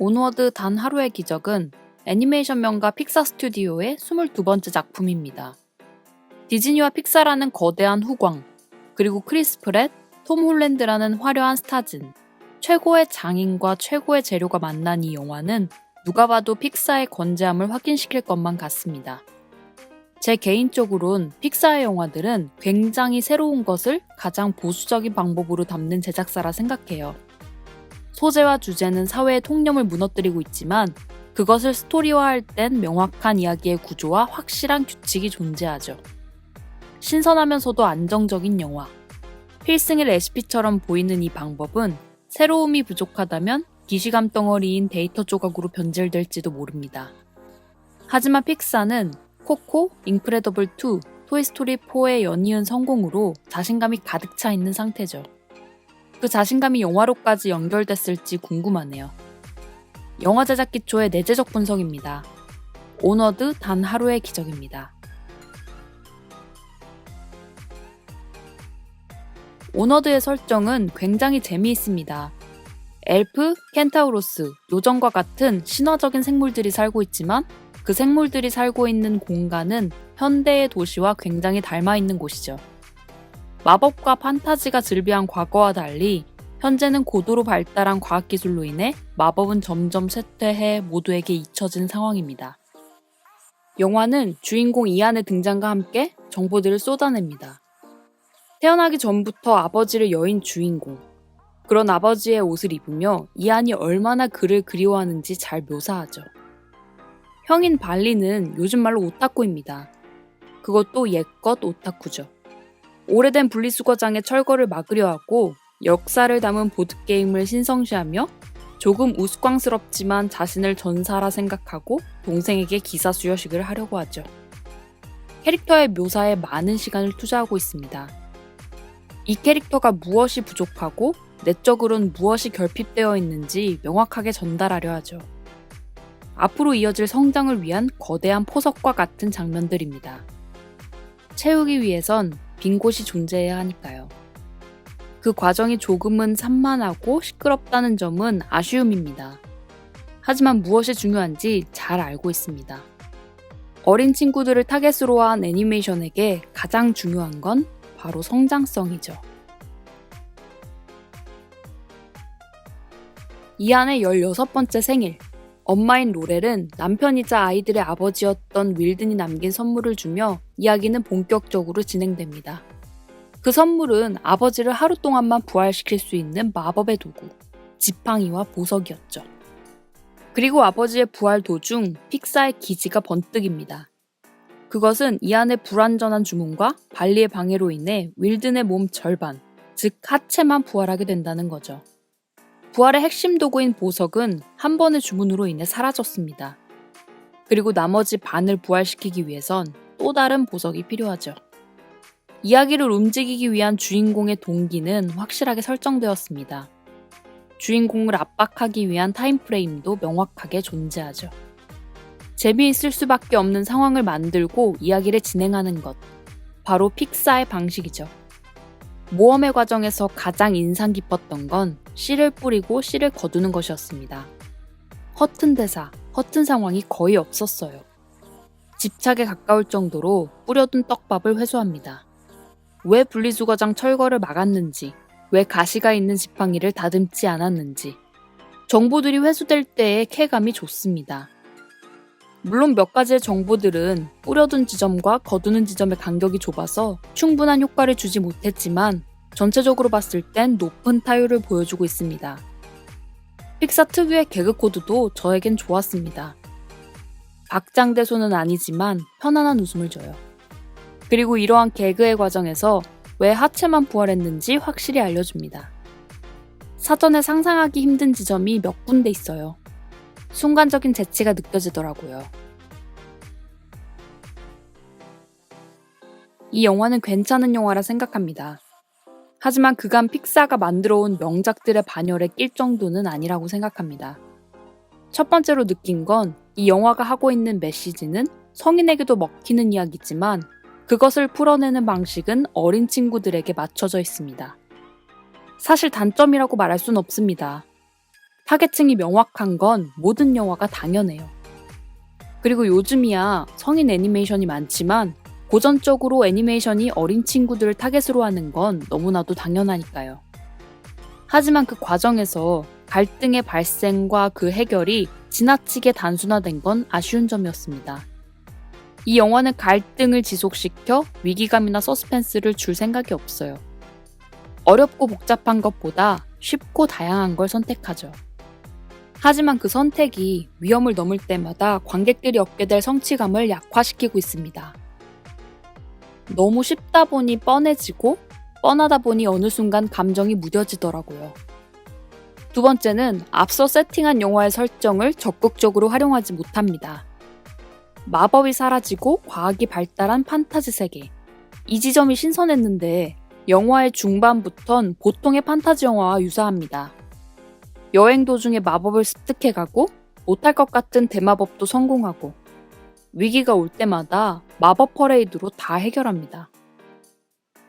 온워드 단 하루의 기적은 애니메이션 명가 픽사 스튜디오의 22번째 작품입니다. 디즈니와 픽사라는 거대한 후광, 그리고 크리스 프렛, 톰 홀랜드라는 화려한 스타진, 최고의 장인과 최고의 재료가 만난 이 영화는 누가 봐도 픽사의 건재함을 확인시킬 것만 같습니다. 제 개인적으론 픽사의 영화들은 굉장히 새로운 것을 가장 보수적인 방법으로 담는 제작사라 생각해요. 소재와 주제는 사회의 통념을 무너뜨리고 있지만 그것을 스토리화할 땐 명확한 이야기의 구조와 확실한 규칙이 존재하죠. 신선하면서도 안정적인 영화. 필승의 레시피처럼 보이는 이 방법은 새로움이 부족하다면 기시감 덩어리인 데이터 조각으로 변질될지도 모릅니다. 하지만 픽사는 코코, 인크레더블 2, 토이스토리 4의 연이은 성공으로 자신감이 가득 차 있는 상태죠. 그 자신감이 영화로까지 연결됐을지 궁금하네요. 영화 제작 기초의 내재적 분석입니다. 온워드 단 하루의 기적입니다. 온워드의 설정은 굉장히 재미있습니다. 엘프, 켄타우로스, 요정과 같은 신화적인 생물들이 살고 있지만 그 생물들이 살고 있는 공간은 현대의 도시와 굉장히 닮아있는 곳이죠. 마법과 판타지가 즐비한 과거와 달리 현재는 고도로 발달한 과학기술로 인해 마법은 점점 쇠퇴해 모두에게 잊혀진 상황입니다. 영화는 주인공 이안의 등장과 함께 정보들을 쏟아냅니다. 태어나기 전부터 아버지를 여인 주인공, 그런 아버지의 옷을 입으며 이안이 얼마나 그를 그리워하는지 잘 묘사하죠. 형인 발리는 요즘 말로 오타쿠입니다. 그것도 옛것 오타쿠죠. 오래된 분리수거장의 철거를 막으려 하고 역사를 담은 보드게임을 신성시하며 조금 우스꽝스럽지만 자신을 전사라 생각하고 동생에게 기사수여식을 하려고 하죠. 캐릭터의 묘사에 많은 시간을 투자하고 있습니다. 이 캐릭터가 무엇이 부족하고 내적으론 무엇이 결핍되어 있는지 명확하게 전달하려 하죠. 앞으로 이어질 성장을 위한 거대한 포석과 같은 장면들입니다. 채우기 위해선 빈 곳이 존재해야 하니까요. 그 과정이 조금은 산만하고 시끄럽다는 점은 아쉬움입니다. 하지만 무엇이 중요한지 잘 알고 있습니다. 어린 친구들을 타겟으로 한 애니메이션에게 가장 중요한 건 바로 성장성이죠. 이안의 16번째 생일, 엄마인 로렐은 남편이자 아이들의 아버지였던 윌든이 남긴 선물을 주며 이야기는 본격적으로 진행됩니다. 그 선물은 아버지를 하루 동안만 부활시킬 수 있는 마법의 도구, 지팡이와 보석이었죠. 그리고 아버지의 부활 도중 픽사의 기지가 번뜩입니다. 그것은 이안의 불완전한 주문과 발리의 방해로 인해 윌든의 몸 절반, 즉 하체만 부활하게 된다는 거죠. 부활의 핵심 도구인 보석은 한 번의 주문으로 인해 사라졌습니다. 그리고 나머지 반을 부활시키기 위해선 또 다른 보석이 필요하죠. 이야기를 움직이기 위한 주인공의 동기는 확실하게 설정되었습니다. 주인공을 압박하기 위한 타임프레임도 명확하게 존재하죠. 재미있을 수밖에 없는 상황을 만들고 이야기를 진행하는 것, 바로 픽사의 방식이죠. 모험의 과정에서 가장 인상 깊었던 건 씨를 뿌리고 씨를 거두는 것이었습니다. 허튼 대사, 허튼 상황이 거의 없었어요. 집착에 가까울 정도로 뿌려둔 떡밥을 회수합니다. 왜 분리수거장 철거를 막았는지, 왜 가시가 있는 지팡이를 다듬지 않았는지, 정보들이 회수될 때의 쾌감이 좋습니다. 물론 몇 가지의 정보들은 뿌려둔 지점과 거두는 지점의 간격이 좁아서 충분한 효과를 주지 못했지만 전체적으로 봤을 땐 높은 타율을 보여주고 있습니다. 픽사 특유의 개그 코드도 저에겐 좋았습니다. 박장대소는 아니지만 편안한 웃음을 줘요. 그리고 이러한 개그의 과정에서 왜 하체만 부활했는지 확실히 알려줍니다. 사전에 상상하기 힘든 지점이 몇 군데 있어요. 순간적인 재치가 느껴지더라고요. 이 영화는 괜찮은 영화라 생각합니다. 하지만 그간 픽사가 만들어온 명작들의 반열에 낄 정도는 아니라고 생각합니다. 첫 번째로 느낀 건 이 영화가 하고 있는 메시지는 성인에게도 먹히는 이야기지만 그것을 풀어내는 방식은 어린 친구들에게 맞춰져 있습니다. 사실 단점이라고 말할 순 없습니다. 타겟층이 명확한 건 모든 영화가 당연해요. 그리고 요즘이야 성인 애니메이션이 많지만 고전적으로 애니메이션이 어린 친구들을 타겟으로 하는 건 너무나도 당연하니까요. 하지만 그 과정에서 갈등의 발생과 그 해결이 지나치게 단순화된 건 아쉬운 점이었습니다. 이 영화는 갈등을 지속시켜 위기감이나 서스펜스를 줄 생각이 없어요. 어렵고 복잡한 것보다 쉽고 다양한 걸 선택하죠. 하지만 그 선택이 위험을 넘을 때마다 관객들이 얻게 될 성취감을 약화시키고 있습니다. 너무 쉽다 보니 뻔해지고 뻔하다 보니 어느 순간 감정이 무뎌지더라고요. 두 번째는 앞서 세팅한 영화의 설정을 적극적으로 활용하지 못합니다. 마법이 사라지고 과학이 발달한 판타지 세계. 이 지점이 신선했는데 영화의 중반부턴 보통의 판타지 영화와 유사합니다. 여행 도중에 마법을 습득해가고 못할 것 같은 대마법도 성공하고 위기가 올 때마다 마법 퍼레이드로 다 해결합니다.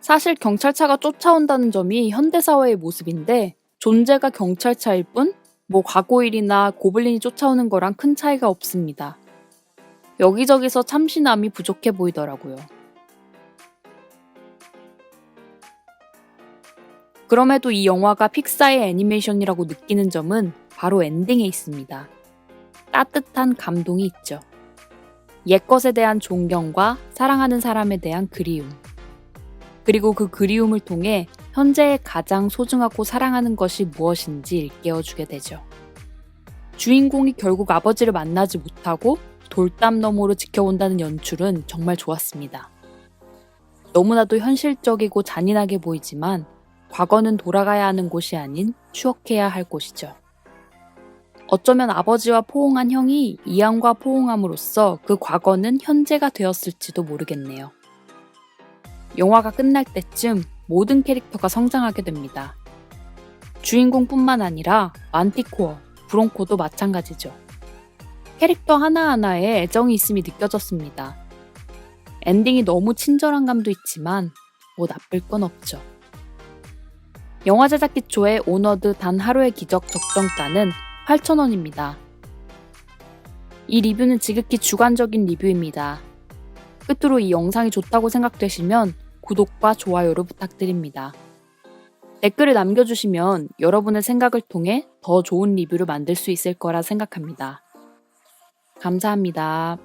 사실 경찰차가 쫓아온다는 점이 현대사회의 모습인데 존재가 경찰차일 뿐 과고일이나 고블린이 쫓아오는 거랑 큰 차이가 없습니다. 여기저기서 참신함이 부족해 보이더라고요. 그럼에도 이 영화가 픽사의 애니메이션이라고 느끼는 점은 바로 엔딩에 있습니다. 따뜻한 감동이 있죠. 옛것에 대한 존경과 사랑하는 사람에 대한 그리움. 그리고 그 그리움을 통해 현재의 가장 소중하고 사랑하는 것이 무엇인지 일깨워주게 되죠. 주인공이 결국 아버지를 만나지 못하고 돌담 너머로 지켜본다는 연출은 정말 좋았습니다. 너무나도 현실적이고 잔인하게 보이지만 과거는 돌아가야 하는 곳이 아닌 추억해야 할 곳이죠. 어쩌면 아버지와 포옹한 형이 이안과 포옹함으로써 그 과거는 현재가 되었을지도 모르겠네요. 영화가 끝날 때쯤 모든 캐릭터가 성장하게 됩니다. 주인공뿐만 아니라 만티코어, 브론코도 마찬가지죠. 캐릭터 하나하나에 애정이 있음이 느껴졌습니다. 엔딩이 너무 친절한 감도 있지만 나쁠 건 없죠. 영화 제작 기초의 오너드 단 하루의 기적 적정가는 8,000원입니다. 이 리뷰는 지극히 주관적인 리뷰입니다. 끝으로 이 영상이 좋다고 생각되시면 구독과 좋아요를 부탁드립니다. 댓글을 남겨주시면 여러분의 생각을 통해 더 좋은 리뷰를 만들 수 있을 거라 생각합니다. 감사합니다.